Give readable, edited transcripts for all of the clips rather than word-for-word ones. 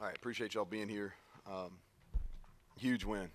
All right, appreciate y'all being here. Huge win.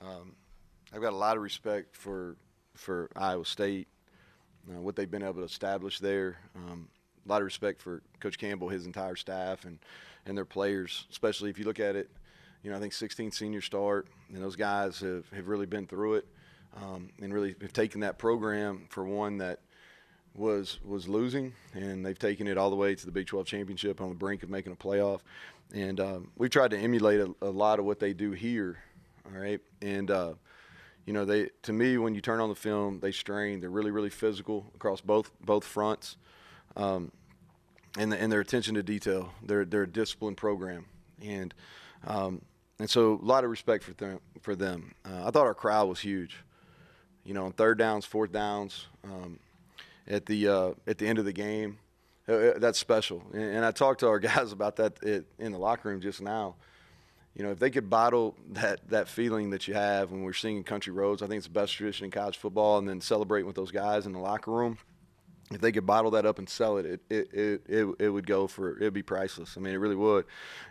I've got a lot of respect for Iowa State, what they've been able to establish there. A lot of respect for Coach Campbell, his entire staff, and their players, especially if you look at it. I think 16 senior start, and those guys have really been through it and really have taken that program for one that was losing, and they've taken it all the way to the Big 12 championship on the brink of making a playoff. And we've tried to emulate a lot of what they do here, all right? And, they, to me, when you turn on the film, they strain. They're really, really physical across both fronts. And their attention to detail. They're a disciplined program. And so a lot of respect for them. I thought our crowd was huge. On third downs, fourth downs, at the end of the game. That's special. And I talked to our guys about that in the locker room just now. If they could bottle that feeling that you have when we're singing Country Roads, I think it's the best tradition in college football, and then celebrating with those guys in the locker room. If they could bottle that up and sell it, it would go for, it'd be priceless. I mean, it really would.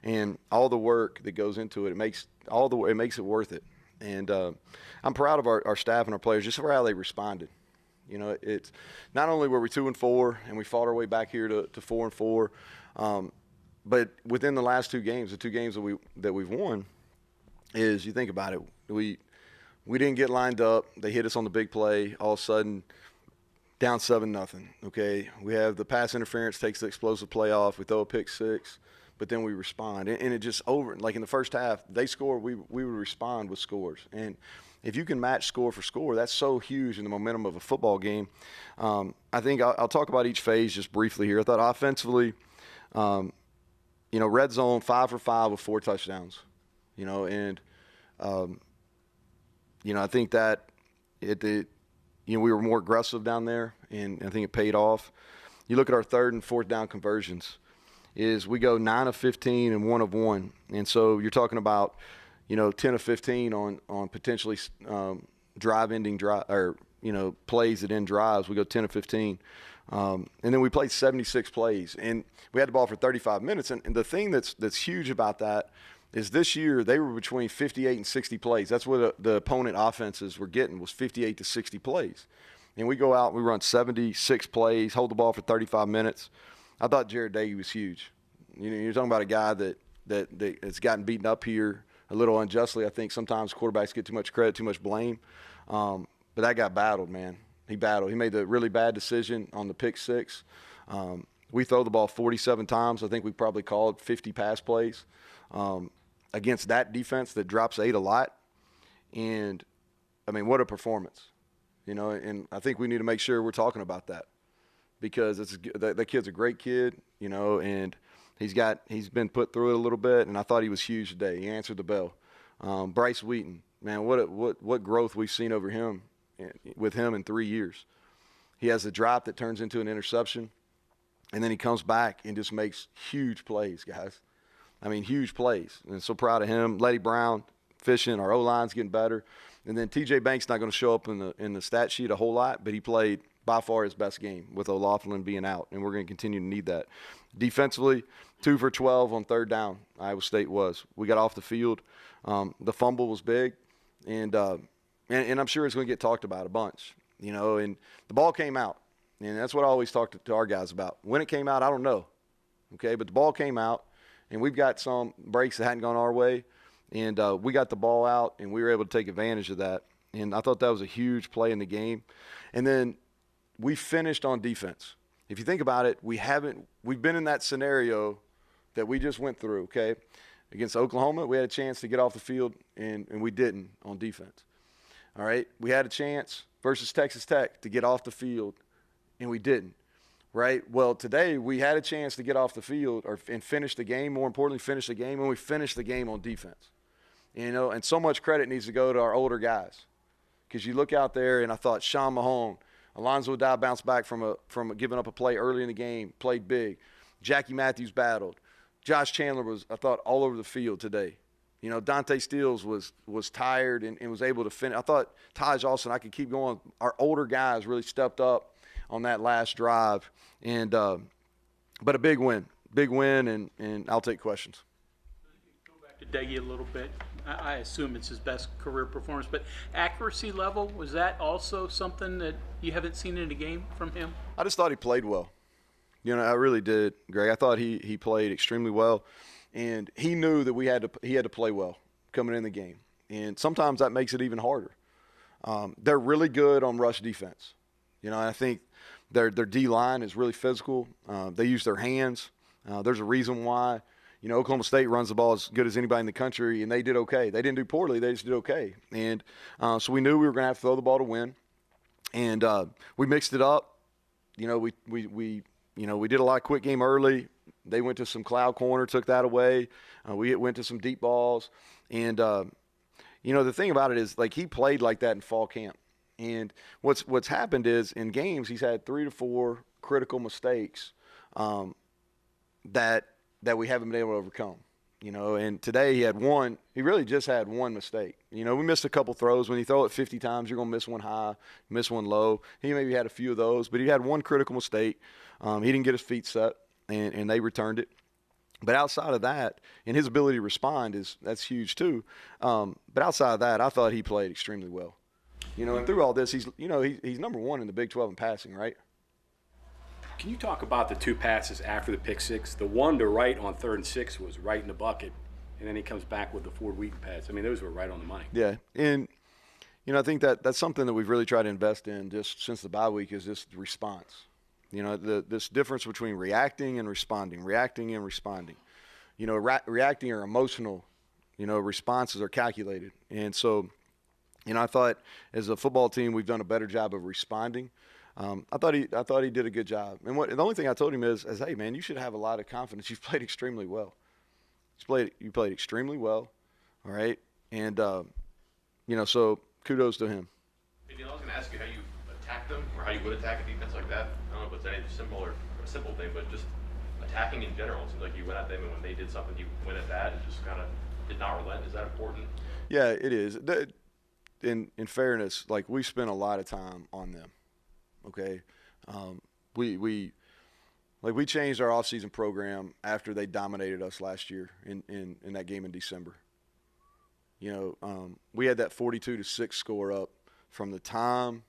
And all the work that goes into it, it makes it worth it. And I'm proud of our staff and our players just for how they responded. It's not only were we 2-4 and we fought our way back here to 4-4, but within the last two games, the two games that we've won, is you think about it, we didn't get lined up. They hit us on the big play. All of a sudden, down 7-0. Okay, we have the pass interference takes the explosive play off. We throw a pick six, but then we respond, and it just over. Like in the first half, they score. We would respond with scores, and if you can match score for score, that's so huge in the momentum of a football game. I think I'll talk about each phase just briefly here. I thought offensively, red zone 5 for 5 with 4 touchdowns. I think that we were more aggressive down there, and I think it paid off. You look at our third and fourth down conversions, is we go 9 of 15 and 1 of 1, and so you're talking about 10 of 15 on potentially drive-ending or plays that end drives. We go 10 of 15. And then we played 76 plays, and we had the ball for 35 minutes. And the thing that's huge about that is this year they were between 58 and 60 plays. That's what the opponent offenses were getting, was 58 to 60 plays. And we go out and we run 76 plays, hold the ball for 35 minutes. I thought Jared Dagey was huge. You're talking about a guy that's gotten beaten up here a little unjustly. I think sometimes quarterbacks get too much credit, too much blame. But that guy battled, man. He battled. He made the really bad decision on the pick six. We throw the ball 47 times. I think we probably called 50 pass plays against that defense that drops 8 a lot. And, I mean, what a performance. And I think we need to make sure we're talking about that, because that kid's a great kid, and he's been put through it a little bit, and I thought he was huge today. He answered the bell. Bryce Wheaton, man, what growth we've seen with him in 3 years. He has a drop that turns into an interception, and then he comes back and just makes huge plays, guys. I mean, huge plays. And so proud of him. Letty Brown fishing. Our O-line's getting better. And then T.J. Banks not going to show up in the stat sheet a whole lot, but he played by far his best game with O'Loughlin being out, and we're going to continue to need that. Defensively, 2 for 12 on third down, Iowa State was. We got off the field. The fumble was big, and I'm sure it's going to get talked about a bunch, and the ball came out, and that's what I always talk to our guys about. When it came out, I don't know, okay, but the ball came out, and we've got some breaks that hadn't gone our way, and we got the ball out, and we were able to take advantage of that, and I thought that was a huge play in the game. And then we finished on defense. If you think about it, we've been in that scenario that we just went through, okay? Against Oklahoma, we had a chance to get off the field, and we didn't on defense. All right? We had a chance versus Texas Tech to get off the field, and we didn't, right? Well, today we had a chance to get off the field and finish the game, more importantly, finish the game, and we finished the game on defense. And so much credit needs to go to our older guys, because you look out there, and I thought Sean Mahone, Alonzo Dow bounced back from giving up a play early in the game, played big. Jackie Matthews battled. Josh Chandler was, I thought, all over the field today. Dante Steele was tired and was able to finish. I thought Taj Austin, I could keep going. Our older guys really stepped up on that last drive. But a big win, and I'll take questions. Deggy a little bit. I assume it's his best career performance, but accuracy level, was that also something that you haven't seen in a game from him? I just thought he played well. I really did, Greg. I thought he played extremely well, and he knew that he had to play well coming in the game. And sometimes that makes it even harder. They're really good on rush defense. I think their D-line is really physical. They use their hands. There's a reason why, Oklahoma State runs the ball as good as anybody in the country, and they did okay. They didn't do poorly. They just did okay. And so we knew we were going to have to throw the ball to win. And we mixed it up. We did a lot of quick game early. They went to some cloud corner, took that away. We went to some deep balls. And, the thing about it is, like, he played like that in fall camp. And what's happened is in games he's had 3 to 4 critical mistakes that we haven't been able to overcome. And today he had one. He really just had one mistake. We missed a couple throws. When you throw it 50 times, you're going to miss one high, miss one low. He maybe had a few of those, but he had one critical mistake. He didn't get his feet set, and they returned it. But outside of that, and his ability to respond that's huge too. But outside of that, I thought he played extremely well. And through all this, he's number 1 in the Big 12 in passing, right? Can you talk about the 2 passes after the pick six? The one to right on 3rd and 6 was right in the bucket, and then he comes back with the Ford Wheaton pass. I mean, those were right on the money. Yeah, and I think that's something that we've really tried to invest in just since the bye week is just the response. This difference between reacting and responding. Reacting are emotional. Responses are calculated, and so. I thought as a football team we've done a better job of responding. I thought he did a good job. And the only thing I told him is, hey man, you should have a lot of confidence. You've played extremely well. You played extremely well, all right. And so kudos to him. Hey, Neal, I was going to ask you how you attack them or how you would attack a defense like that. I don't know if it's any simple thing, but just attacking in general. It seems like you went at them, and when they did something, you went at that and just kind of did not relent. Is that important? Yeah, it is. In fairness, like, we spent a lot of time on them. Okay, we changed our offseason program after they dominated us last year in that game in December. We had that 42-6 score up from the time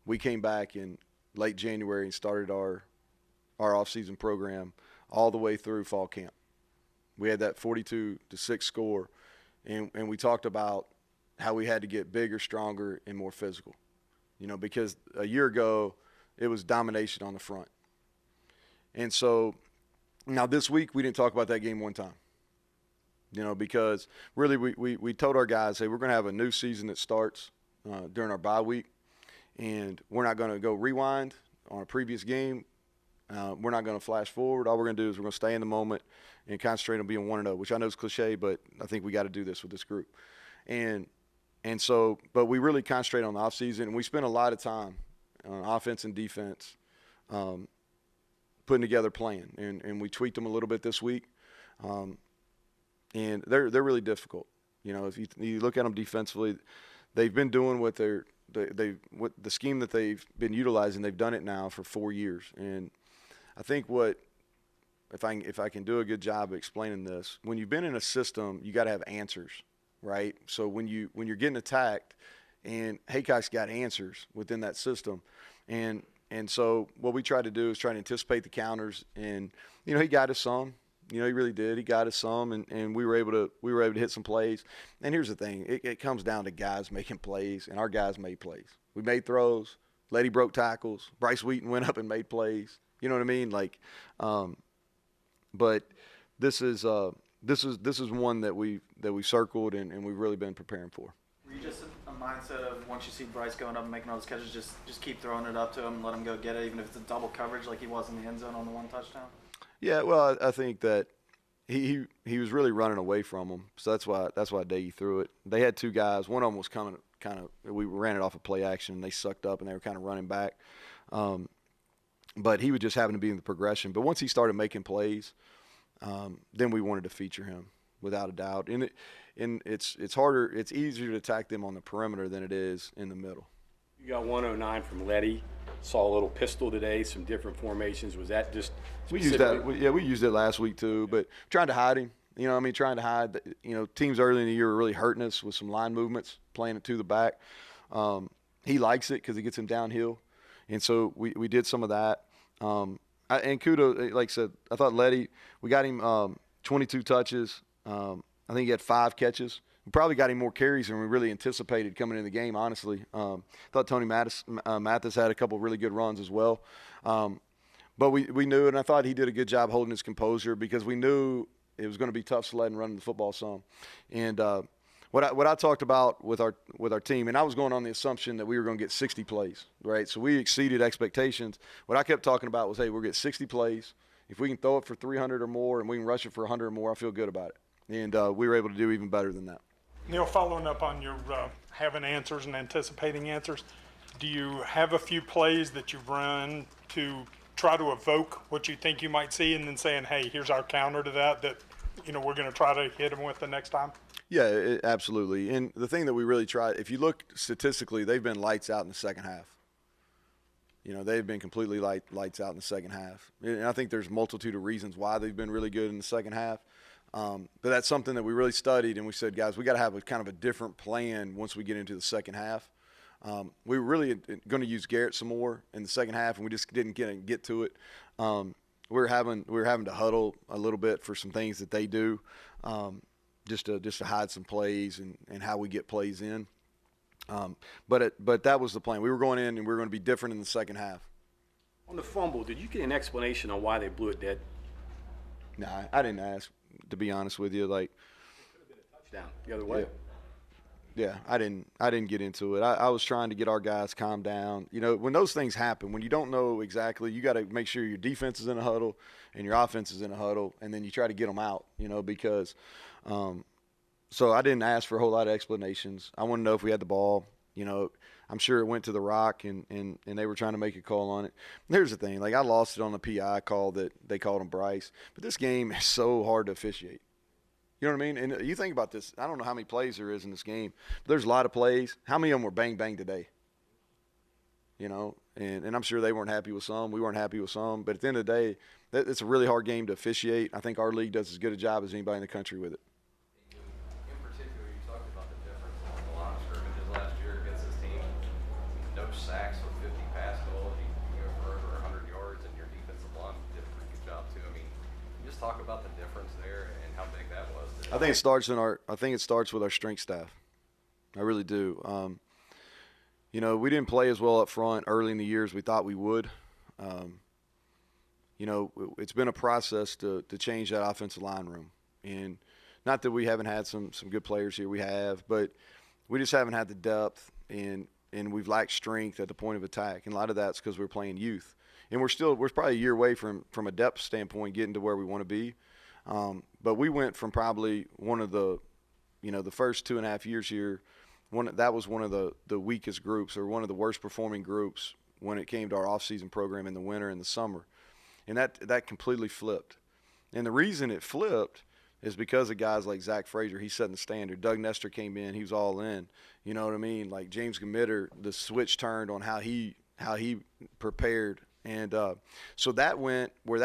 we came back in late January and started our offseason program all the way through fall camp. We had that 42-6 score, and we talked about how we had to get bigger, stronger, and more physical. Because a year ago it was domination on the front. And so now this week we didn't talk about that game one time. Because really we told our guys, hey, we're going to have a new season that starts during our bye week, and we're not going to go rewind on a previous game. We're not going to flash forward. All we're going to do is we're going to stay in the moment and concentrate on being 1-0, which I know is cliche, but I think we got to do this with this group. And so, but we really concentrate on the offseason, and we spent a lot of time on offense and defense putting together a plan. And we tweaked them a little bit this week. And they're really difficult. If you look at them defensively, they've been doing what the scheme that they've been utilizing, they've done it now for 4 years. And I think if I can do a good job of explaining this, when you've been in a system, you got to have answers. Right, so when you're getting attacked, and Haycock's got answers within that system, and so what we try to do is try to anticipate the counters, and he got us some, he really did. He got us some, and we were able to hit some plays. And here's the thing: it comes down to guys making plays, and our guys made plays. We made throws. Letty broke tackles. Bryce Wheaton went up and made plays. You know what I mean? But this is one that we circled and we've really been preparing for. Were you just a mindset of once you see Bryce going up and making all those catches, just keep throwing it up to him and let him go get it, even if it's a double coverage like he was in the end zone on the one touchdown? Yeah, well, I think that he was really running away from him, so that's why Daggy threw it. They had 2 guys. One of them was coming we ran it off of play action, and they sucked up and they were kind of running back. But he would just happen to be in the progression. But once he started making plays, then we wanted to feature him without a doubt. And it's harder. It's easier to attack them on the perimeter than it is in the middle. You got 109 from Letty. Saw a little pistol today, some different formations. Was that just we used that? We used it last week too, but trying to hide him. You know, I mean, trying to hide. You know, teams early in the year were really hurting us with some line movements, playing it to the back. He likes it because it gets him downhill, and so we did some of that. And kudos, like I said, I thought Letty, we got him 22 touches. I think he had 5 catches. We probably got him more carries than we really anticipated coming in the game, honestly. Thought Tony Mathis had a couple really good runs as well. But we knew, and I thought he did a good job holding his composure because we knew it was going to be tough sledding running the football some. And what I talked about with our team, and I was going on the assumption that we were going to get 60 plays, right? So we exceeded expectations. What I kept talking about was, hey, we'll get 60 plays. If we can throw it for 300 or more and we can rush it for 100 or more, I feel good about it. And we were able to do even better than that. Neal, following up on your having answers and anticipating answers, do you have a few plays that you've run to try to evoke what you think you might see and then saying, hey, here's our counter to that we're going to try to hit them with the next time? Yeah, absolutely. And the thing that we really tried, if you look statistically, they've been lights out in the second half. You know, they've been completely lights out in the second half. And I think there's a multitude of reasons why they've been really good in the second half. But that's something that we really studied, and we said, guys, we got to have a kind of a different plan once we get into the second half. We were really going to use Garrett some more in the second half, and we just didn't get to it. We were having to huddle a little bit for some things that they do, just to hide some plays and how we get plays in. But that was the plan. We were going in and we were going to be different in the second half. On the fumble, did you get an explanation on why they blew it dead? No, I didn't ask, to be honest with you. Like, Could have been a touchdown the other way. Yeah, I didn't get into it. I was trying to get our guys calmed down. You know, when those things happen, when you don't know exactly, you got to make sure your defense is in a huddle and your offense is in a huddle, and then you try to get them out, you know, because so I didn't ask for a whole lot of explanations. I want to know if we had the ball. You know, I'm sure it went to the rock, and they were trying to make a call on it. Here's the thing. Like, I lost it on the PI call that they called him Bryce. But this game is so hard to officiate. You know what I mean? And you think about this. I don't know how many plays there is in this game. But there's a lot of plays. How many of them were bang, bang today? You know, and I'm sure they weren't happy with some. We weren't happy with some. But at the end of the day, it's a really hard game to officiate. I think our league does as good a job as anybody in the country with it. In particular, you talked about the difference along the line of scrimmages last year against this team. No sacks with 50 pass goals. You go for over 100 yards, and your defensive line did a pretty good job too. I mean, can you just talk about the difference there and how big that was. I think it starts with our strength staff. I really do. You know, we didn't play as well up front early in the year as we thought we would. You know, it's been a process to change that offensive line room. And not that we haven't had some good players here, we have, but we just haven't had the depth and we've lacked strength at the point of attack. And a lot of that's because we're playing youth. And we're probably a year away from a depth standpoint getting to where we want to be. But we went from probably one of the first 2.5 years here, that was one of the weakest groups or one of the worst performing groups when it came to our off-season program in the winter and the summer. And that completely flipped. And the reason it flipped is because of guys like Zach Frazier. He's setting the standard. Doug Nestor came in. He was all in. You know what I mean? Like James Gamitter, the switch turned on how he prepared. And so that went where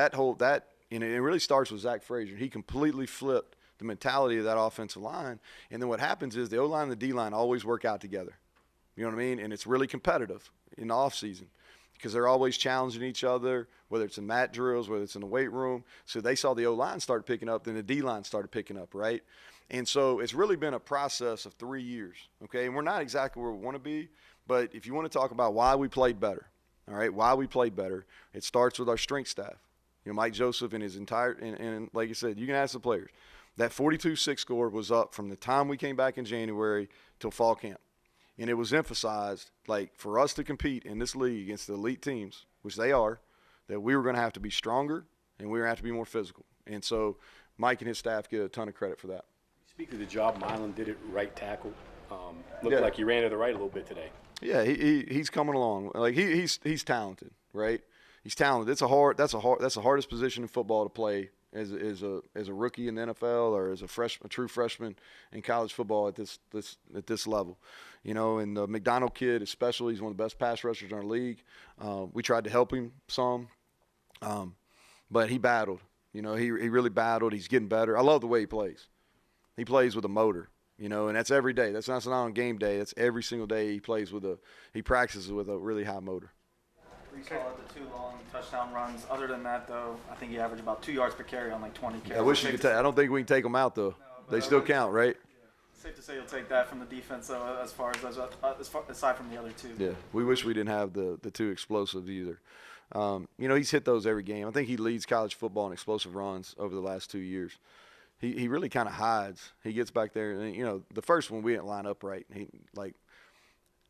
and it really starts with Zach Frazier. He completely flipped the mentality of that offensive line. And then what happens is the O-line and the D-line always work out together. You know what I mean? And it's really competitive in the offseason because they're always challenging each other, whether it's in mat drills, whether it's in the weight room. So they saw the O-line start picking up, then the D-line started picking up, right? And so it's really been a process of 3 years, okay? And we're not exactly where we want to be, but if you want to talk about why we played better, all right, why we played better, it starts with our strength staff. You know, Mike Joseph and his entire – and like I said, you can ask the players. That 42-6 score was up from the time we came back in January till fall camp. And it was emphasized, like, for us to compete in this league against the elite teams, which they are, that we were going to have to be stronger and we were going to have to be more physical. And so Mike and his staff get a ton of credit for that. Speak of the job Milan did at right tackle. Looked like he ran to the right a little bit today. Yeah, he's coming along. Like he's talented, right? He's talented. That's the hardest position in football to play as a rookie in the NFL or as a true freshman in college football at this level. You know, and the McDonald kid especially, he's one of the best pass rushers in our league. We tried to help him some, but he battled. You know, he really battled. He's getting better. I love the way he plays. He plays with a motor, you know, and that's every day. That's not on game day. That's every single day he practices with a really high motor. We saw the 2 long touchdown runs. Other than that, though, I think he averaged about 2 yards per carry on like 20 carries. I wish you could take. I don't think we can take them out though. They still count, right? Safe to say you'll take that from the defense, though, aside from the other 2. Yeah, we wish we didn't have the 2 explosives either. You know, he's hit those every game. I think he leads college football in explosive runs over the last 2 years. He really kind of hides. He gets back there, and you know, the first one we didn't line up right.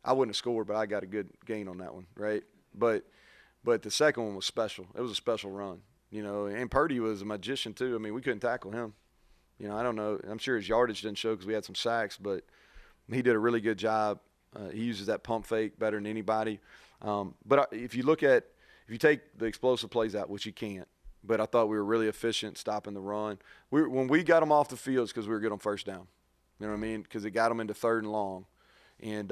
I wouldn't have scored, but I got a good gain on that one, right? But the second one was special. It was a special run, you know. And Purdy was a magician too. I mean, we couldn't tackle him. You know, I don't know. I'm sure his yardage didn't show because we had some sacks, but he did a really good job. He uses that pump fake better than anybody. But if you take the explosive plays out, which you can't, but I thought we were really efficient stopping the run. When we got them off the field, it's because we were good on first down. You know what I mean? Because it got them into 3rd and long. And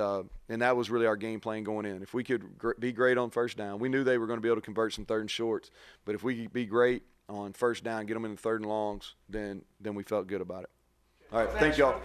that was really our game plan going in. If we could be great on first down, we knew they were going to be able to convert some 3rd and shorts. But if we could be great on first down, get them in the 3rd and longs, then we felt good about it. All right, thank y'all.